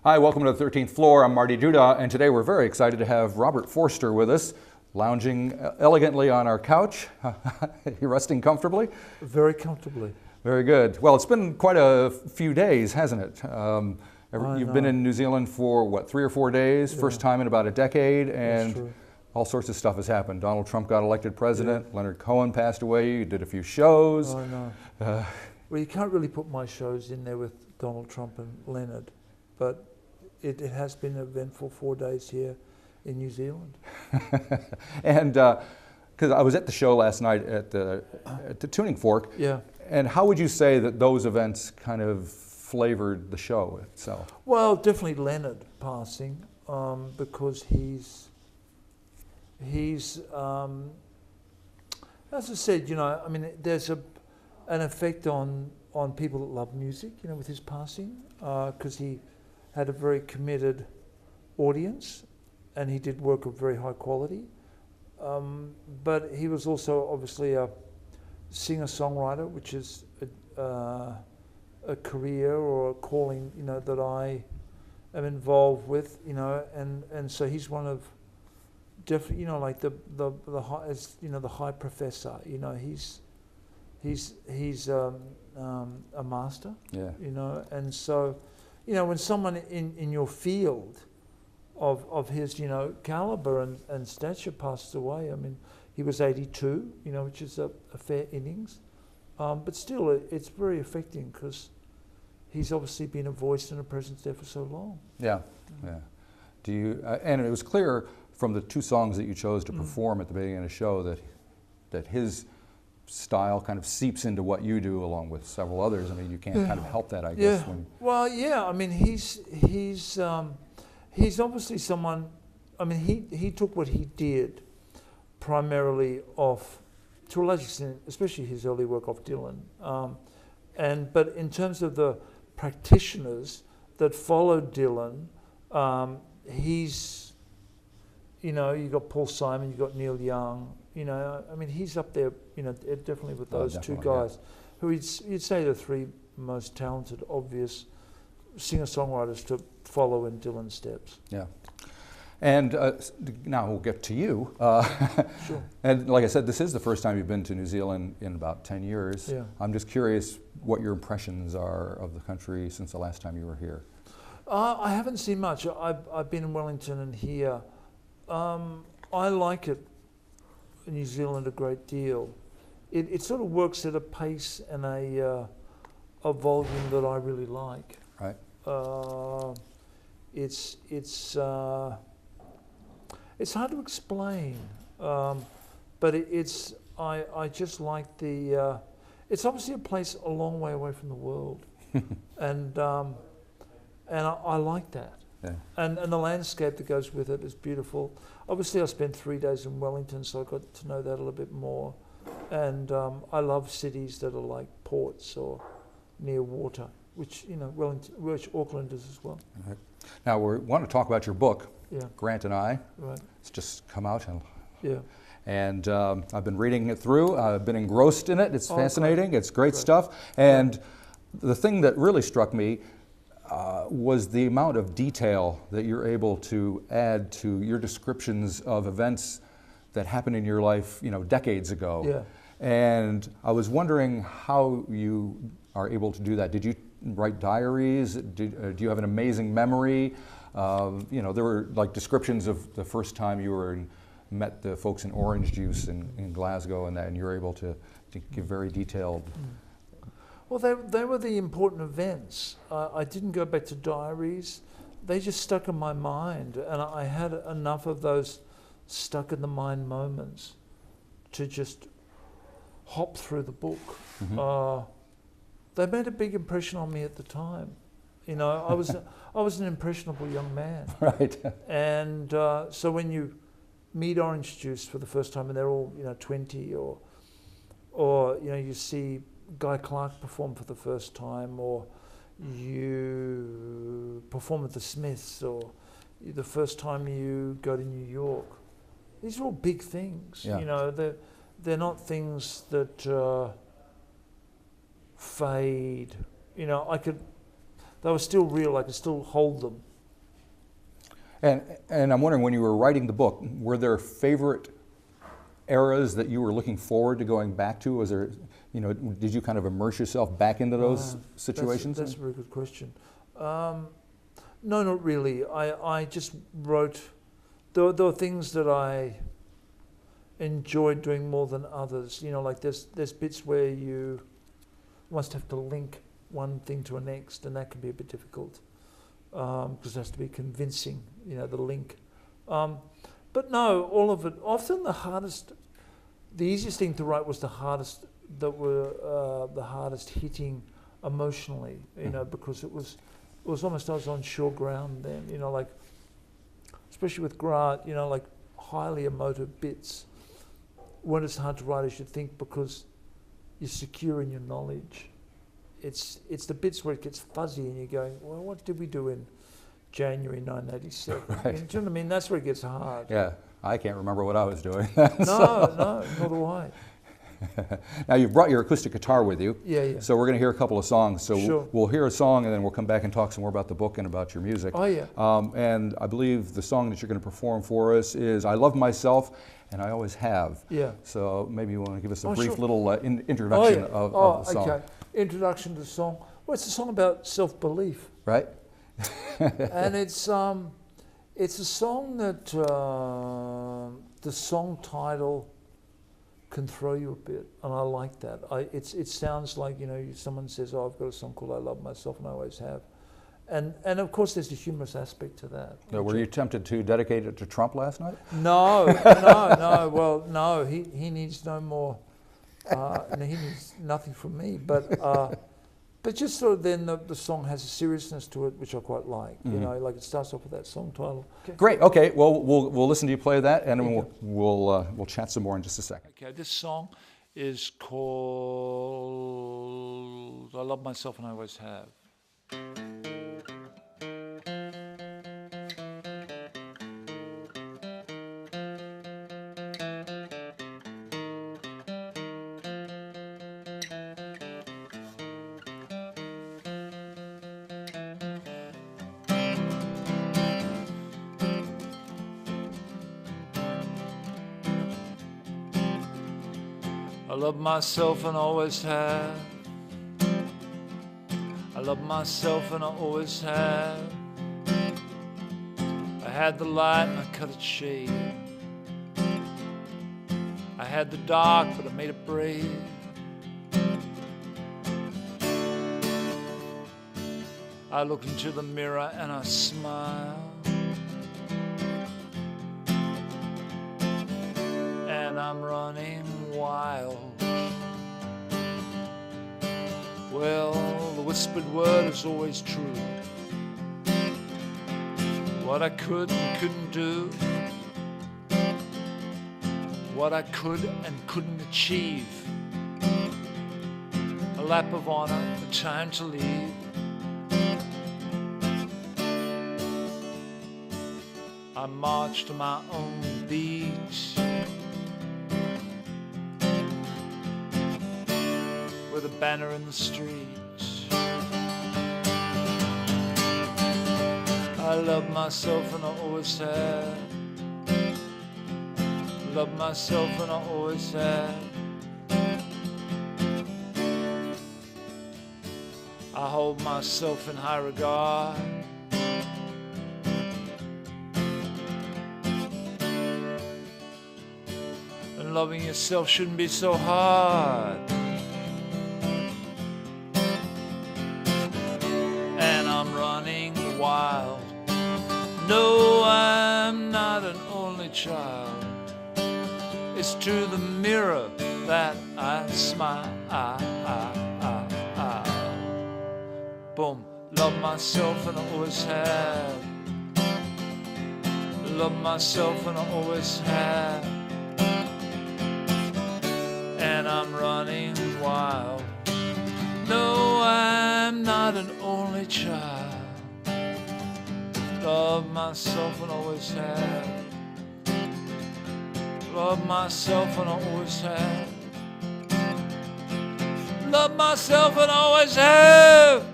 Hi, welcome to the 13th floor. I'm Marty Duda, and today we're very excited to have Robert Forster with us, lounging elegantly on our couch. You resting comfortably? Very comfortably. Very good. Well, it's been quite a few days, hasn't it? You've been in New Zealand for, what, 3 or 4 days? Yeah. First time in about a decade, and all sorts of stuff has happened. Donald Trump got elected president, Leonard Cohen passed away, you did a few shows. I know. Well, you can't really put my shows in there with Donald Trump and Leonard, but it has been an eventful 4 days here in New Zealand. And because I was at the show last night at the Tuning Fork, and how would you say that those events kind of flavored the show itself? Well, definitely Leonard passing, because he's as I said, I mean, there's an effect on people that love music, with his passing, because he had a very committed audience and he did work of very high quality. But he was also obviously a singer-songwriter, which is a career or a calling, that I am involved with, and so he's one of definitely, like the high, the high professor, he's a master, and so, when someone in your field of his, caliber and stature passes away, I mean, he was 82, which is a fair innings, but still it's very affecting because he's obviously been a voice and a presence there for so long. Yeah. Do you? And it was clear from the 2 songs that you chose to perform at the beginning of the show that his style kind of seeps into what you do along with several others. I mean, you can't kind of help that, I guess. Well, I mean, he's obviously someone. I mean, he took what he did primarily off, to a large extent, especially his early work, off Dylan. But in terms of the practitioners that followed Dylan, he's, you got Paul Simon, you got Neil Young. I mean, he's up there, definitely with those 2 guys, who you'd say the 3 most talented, obvious singer-songwriters to follow in Dylan's steps. Yeah. And now we'll get to you. Sure. And like I said, this is the first time you've been to New Zealand in about 10 years. Yeah. I'm just curious what your impressions are of the country since the last time you were here. I haven't seen much. I've been in Wellington and here. I like it, New Zealand, a great deal. It sort of works at a pace and a volume that I really like. Right. It's hard to explain, but I just like the. It's obviously a place a long way away from the world, and I like that. Yeah. And the landscape that goes with it is beautiful. Obviously, I spent 3 days in Wellington, so I got to know that a little bit more. And I love cities that are like ports or near water, which Wellington, which Auckland is as well. Right. Now we want to talk about your book, Grant and I. Right. It's just come out, and I've been reading it through. I've been engrossed in it. It's fascinating. Great. It's great stuff. And the thing that really struck me was the amount of detail that you're able to add to your descriptions of events that happened in your life, decades ago. Yeah. And I was wondering how you are able to do that. Did you write diaries? Do you have an amazing memory? There were like descriptions of the first time you met the folks in Orange Juice in Glasgow and that, and you're able to give very detailed. Well, they were the important events. I didn't go back to diaries. They just stuck in my mind, and I had enough of those stuck in the mind moments to just hop through the book. They made a big impression on me at the time. I was an impressionable young man. Right. And so when you meet Orange Juice for the first time, and they're all 20, or you see Guy Clark perform for the first time, or you perform at the Smiths, or the first time you go to New York. These are all big things. They're not things that fade. They were still real. I could still hold them And I'm wondering, when you were writing the book, were there favorite eras that you were looking forward to going back to? Was there, did you kind of immerse yourself back into those situations? That's a very good question. No, not really. I just wrote. There were things that I enjoyed doing more than others. Like there's bits where you must have to link one thing to a next, and that can be a bit difficult because it has to be convincing. The link. But no, all of it. Often the easiest thing to write was the hardest hitting emotionally. Because it was almost I was on sure ground then. Like especially with Grant. Like highly emotive bits weren't as hard to write as you'd think because you're secure in your knowledge. It's the bits where it gets fuzzy and you're going, well, what did we do in January 1987? Right. Do you know what I mean? That's where it gets hard. Yeah, I can't remember what I was doing. No, nor do I. Now, you've brought your acoustic guitar with you. Yeah. So we're going to hear a couple of songs. So Sure. we'll hear a song and then we'll come back and talk some more about the book and about your music. Oh, yeah. And I believe the song that you're going to perform for us is I Love Myself and I Always Have. Yeah. So maybe you want to give us a brief sure. little introduction of the song. Okay. Introduction to the song. Well, it's a song about self-belief. Right? And it's a song that the song title can throw you a bit, and I like that. It sounds like someone says, "Oh, I've got a song called I Love Myself and I Always Have," and of course there's the humorous aspect to that. Were you tempted to dedicate it to Trump last night? No. Well, no. He needs no more. He needs nothing from me, but just sort of then the song has a seriousness to it, which I quite like. Mm-hmm. Like it starts off with that song title. Okay. Great. Okay. Well, we'll listen to you play that, and then we'll chat some more in just a second. Okay. This song is called "I Love Myself and I Always Have." I love myself and always have. I love myself and I always have. I had the light and I cut it shade. I had the dark but I made it brave. I look into the mirror and I smile. And I'm running wild. Well, the whispered word is always true. What I could and couldn't do, what I could and couldn't achieve. A lap of honor, a time to leave. I march to my own beat. With a banner in the street. I love myself and I always have. Love myself and I always have. I hold myself in high regard. And loving yourself shouldn't be so hard. Wild. No, I'm not an only child. It's to the mirror that I smile. Boom. Love myself and I always have. Love myself and I always have. And I'm running wild. No, I'm not an only child. Love myself and always have. Love myself and always have. Love myself and always have.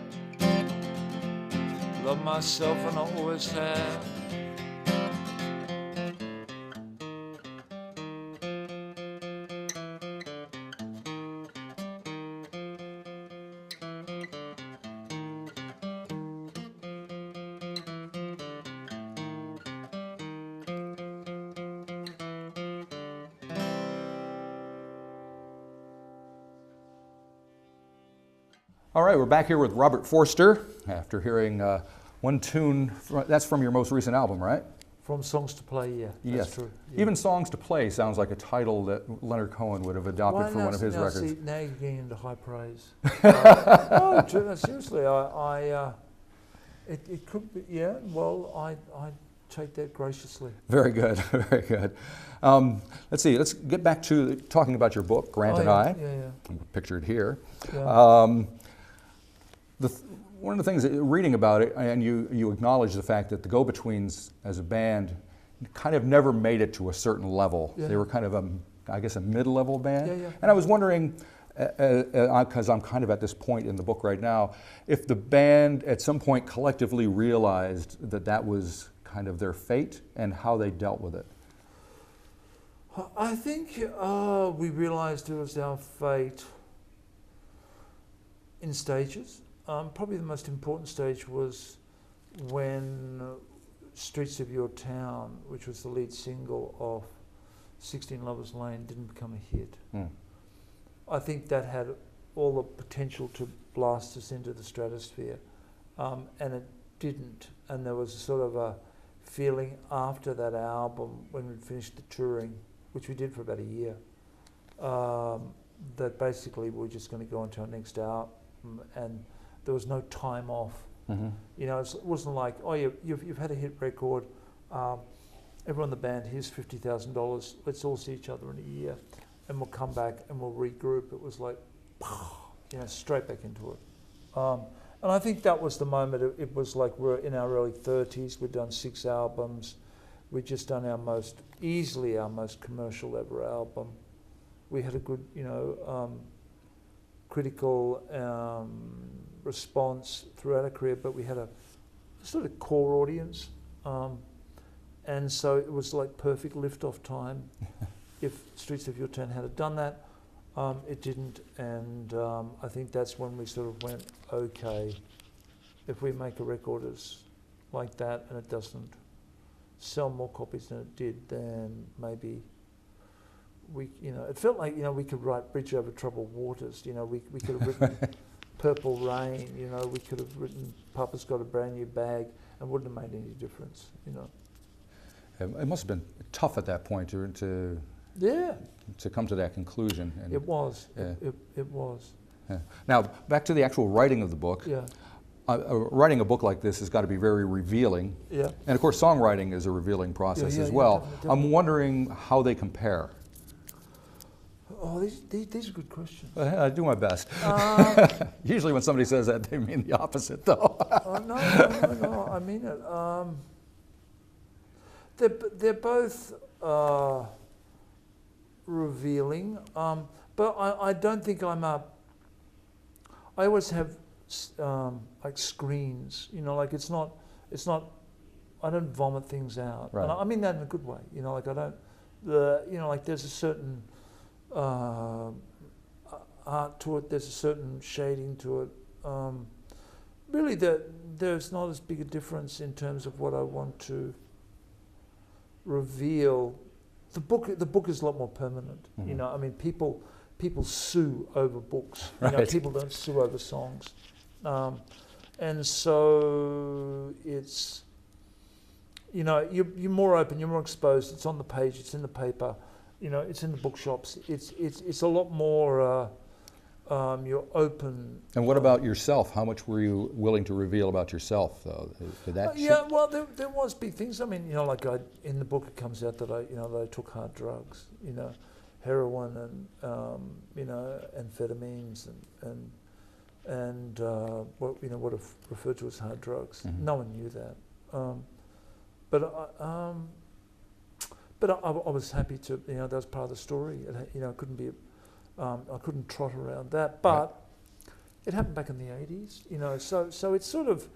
Love myself and always have. All right, we're back here with Robert Forster after hearing one tune. That's from your most recent album, right? From Songs to Play, yeah. Yes. That's true. Yeah. Even Songs to Play sounds like a title that Leonard Cohen would have adopted for one of his records. See, now you're getting into high praise. No, seriously, it could be, yeah, well, I take that graciously. Very good, very good. Let's see, let's get back to talking about your book, Grant and I. Yeah. Pictured here. Yeah. One of the things, reading about it, and you acknowledge the fact that the Go-Betweens as a band kind of never made it to a certain level. Yeah. They were kind of I guess a mid-level band. Yeah. And I was wondering, because I'm kind of at this point in the book right now, if the band at some point collectively realized that that was kind of their fate and how they dealt with it. I think we realised it was our fate in stages. Probably the most important stage was when Streets of Your Town, which was the lead single of 16 Lovers Lane, didn't become a hit. I think that had all the potential to blast us into the stratosphere, and it didn't. And there was sort of a feeling after that album, when we'd finished the touring, which we did for about a year, that basically we're just going to go on to our next album, and there was no time off. Mm-hmm. You know, it wasn't like, oh, you've had a hit record, everyone in the band, here's $50,000, let's all see each other in a year, and we'll come back and we'll regroup. It was like, you know, straight back into it. And I think that was the moment. It was like we're in our early 30s, we'd done 6 albums, we'd just done easily our most commercial ever album. We had a good, you know, critical response throughout our career, but we had a sort of core audience, and so it was like perfect lift-off time. If Streets of Your Town had done that, it didn't, and I think that's when we sort of went, okay, if we make a record like that and it doesn't sell more copies than it did, then maybe we, you know, it felt like, you know, we could write Bridge Over Troubled Waters, you know, we could have written Purple Rain, you know, we could have written Papa's Got a Brand New Bag, and wouldn't have made any difference, you know. It must have been tough at that point to come to that conclusion. And it was. Yeah. It was. Yeah. Now, back to the actual writing of the book. Yeah. Writing a book like this has got to be very revealing. Yeah. And of course, songwriting is a revealing process as well. Definitely. I'm wondering how they compare. Oh, these are good questions. I do my best. Usually when somebody says that, they mean the opposite, though. No, I mean it. They're both revealing, but I don't think I'm a... I always have like screens, you know, like it's not, I don't vomit things out. Right. And I mean that in a good way, you know, like I don't, you know, like there's a certain art to it, there's a certain shading to it. Really, there's not as big a difference in terms of what I want to reveal. The book is a lot more permanent. Mm-hmm. You know, I mean, people sue over books. Right. You know, people don't sue over songs, and so it's, you know, you're more open, you're more exposed. It's on the page, it's in the paper, you know, it's in the bookshops. It's a lot more. You're open. And what about yourself? How much were you willing to reveal about yourself, though? Did that? Yeah, well, there was big things. I mean, you know, like in the book it comes out that I took hard drugs, you know, heroin and you know, amphetamines and what are referred to as hard drugs. Mm-hmm. No one knew that, but I was happy to, you know, that was part of the story. You know, it couldn't be. I couldn't trot around that, but it happened back in the 80s, you know. So it's sort of,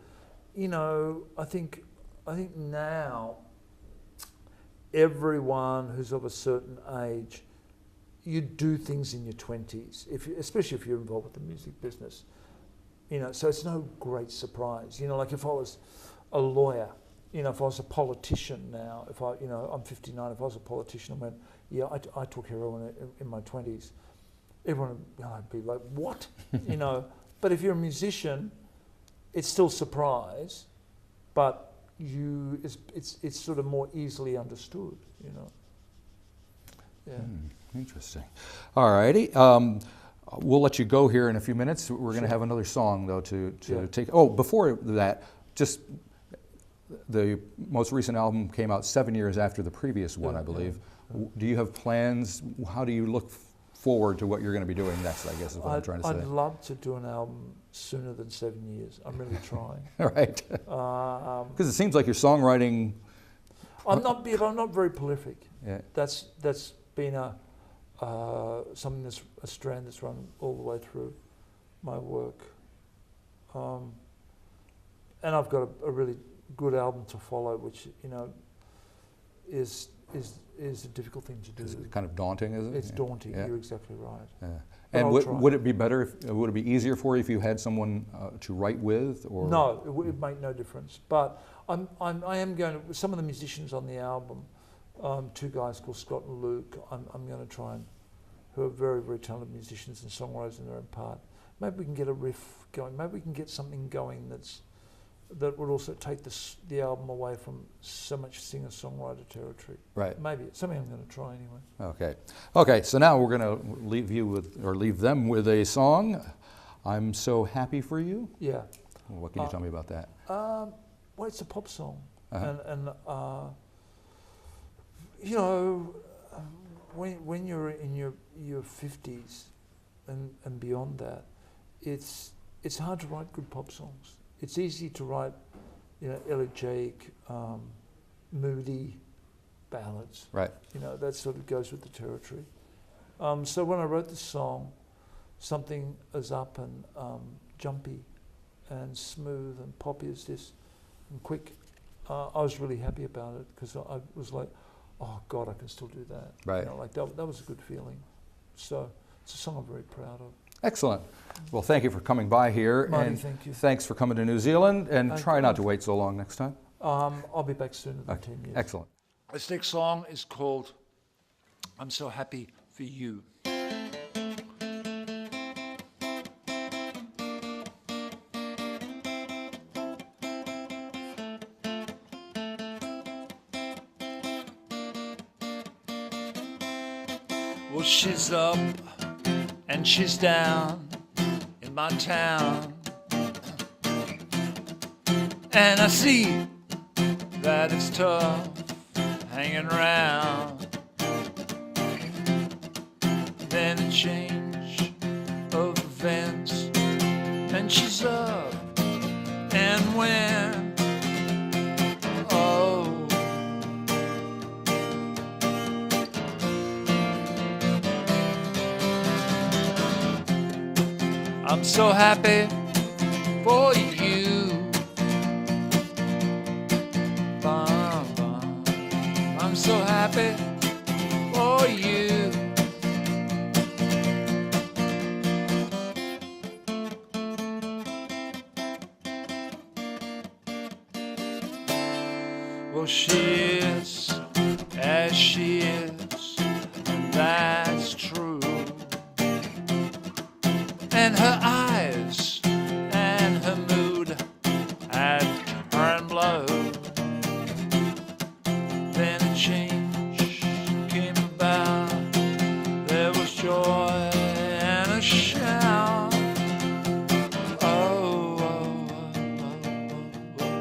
you know, I think now everyone who's of a certain age, you do things in your 20s, especially if you're involved with the music business, you know. So it's no great surprise, you know. Like if I was a lawyer, you know, if I was a politician now, I'm 59. If I was a politician and went, yeah, I took heroin in my 20s. Everyone would be like, what? You know, But if you're a musician, it's still surprise, but it's sort of more easily understood, you know. Yeah. Interesting. All righty. We'll let you go here in a few minutes. We're going to have another song, though, to take. Oh, before that, just the most recent album came out 7 years after the previous one, I believe. Yeah. Do you have plans? How do you look forward to what you're going to be doing next, I guess is what I'm trying to say. I'd love to do an album sooner than 7 years. I'm really trying. Right. Because it seems like your songwriting... I'm not very prolific. Yeah. That's been something that's a strand that's run all the way through my work. And I've got a really good album to follow, which, you know, is a difficult thing to do. It's kind of daunting, is it? It's daunting. Yeah. You're exactly right. Yeah. And would it be better? Would it be easier for you if you had someone to write with? Or no, it would make no difference. But I am going to. Some of the musicians on the album, two guys called Scott and Luke. I'm going to try and, who are very, very talented musicians and songwriters in their own part. Maybe we can get a riff going. Maybe we can get something going that would also take the album away from so much singer-songwriter territory. Right. Maybe it's something I'm going to try anyway. Okay. Okay. So now we're going to leave them with a song. I'm So Happy for You. Yeah. What can you tell me about that? Well, it's a pop song, and you know, when you're in your 50s and beyond that, it's hard to write good pop songs. It's easy to write, you know, elegiac, moody ballads. Right. You know, that sort of goes with the territory. So when I wrote the song, something as up and jumpy and smooth and poppy as this and quick, I was really happy about it because I was like, oh God, I can still do that. Right. You know, like that was a good feeling. So it's a song I'm very proud of. Excellent. Well, thank you for coming by here. Marty, and thank you. Thanks for coming to New Zealand, and try not to wait so long next time. I'll be back sooner than 10 years. Excellent. This next song is called I'm So Happy for You. Well, she's up and she's down in my town, and I see that it's tough hanging around. Then a change of events, and she's up and when, oh, I'm so happy for you. I'm so happy for you. Well, she is as she is, and that's true. And her eyes and her mood had turned blue. Then a change came about. There was joy and a shout. Oh, oh, oh, oh, oh.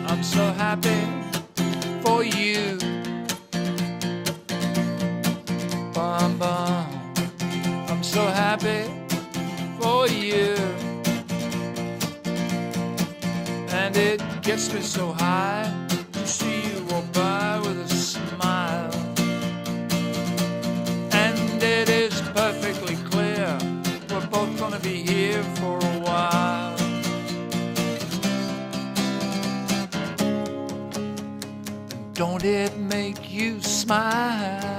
I'm so happy for you. Bum, bum. I'm so happy for you. And it gets me so high to see you walk by with a smile. And it is perfectly clear we're both gonna be here for a while. Don't it make you smile?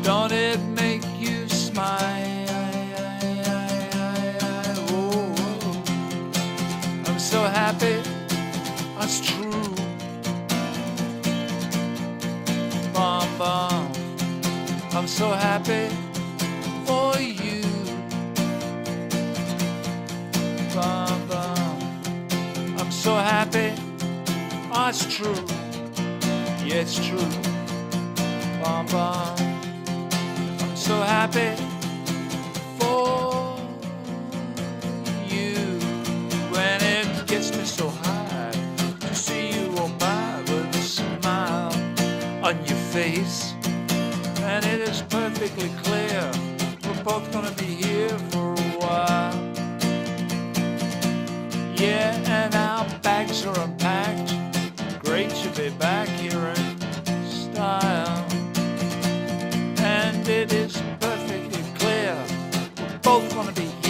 Don't it make you smile? Oh, I'm so happy, that's true. so happy for you. Bum, bum. I'm so happy. Oh, it's true. Yeah, it's true. Bum, bum. I'm so happy for you. When it gets me so high to see you walk by with a smile on your face, and it is perfectly clear we're both gonna be here for a while. Yeah, and our bags are unpacked. Great to be back here in style. And it is perfectly clear we're both gonna be here